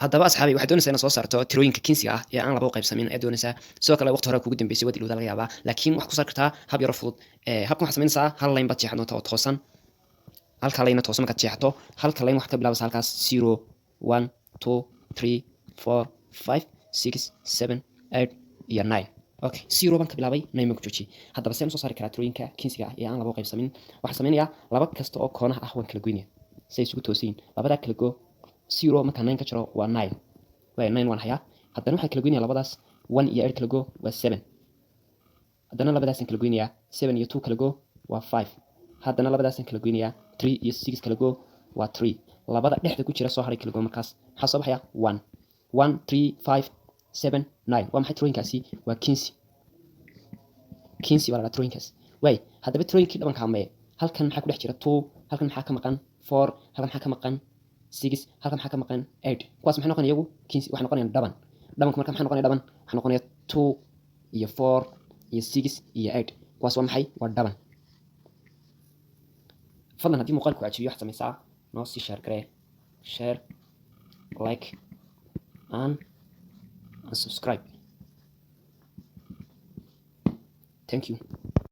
haddaba asxaabi waxaad doonaysaa inaad soo saarto tirooyinka kinsiga ah ee aan laba u qaybsamin ayaad doonaysaa sidoo kale waqti hore kugu dambeysay wad ilowda laga yaabaa laakiin waxaad ku saari kartaa hab yaro fudud habkan waxaad samaynaysaa hal line baad jeexan doontaa oo toosan halka line toosan markaad jeexato halka line waxaad ka bilaabaysaa halkaas 0 1 2 3 4 5 6 7 8 iyo 9 okay 0 baan ka bilaabay 9 ma ku jooji haddaba seen soo saari karaa tirooyinka kinsiga ah ee aan laba u qaybsamin waxaan samaynayaa laba kasta oo koonaha ah waan kala goynaya say isugu toosiin labada kala go 0 marka 9 ka jiro waa 9 way 9 waan hayaa haddana waxaan kala goynayaa labadaas 1 iyo 8 kala go waa 7 haddana labadaas kala goynayaa 7 iyo 2 kala go waa 5 haddana labadaas kala goynayaa 3 iyo 6 kala go waa 3 labada dhexda ku jira soo haray kala go markaas maxaa soo baxaya 1 1 3 5 7 9 waa maxay tirooyinkaasi waa kinsi waa la tirooyinkaas way haddaba tirooyinkii dhabanka amee halkan maxaa ku dhex jira 2 halkan maxaa ka maqan 4 halkan maxaa ka maqan 6 halkan maxaa ka maqan 8 kuwaas maxay noqonayaan iyagu kinsi waxay noqonayaan dhaban dhabanka marka maxaa noqonaya dhaban waxaa noqonaya 2 iyo 4 iyo 6 iyo 8 kuwaas waa maxay waa dhaban fadlan haddii muuqaalku cajibiyo waxaad samaysaa noo sii share garee share like and subscribe thank you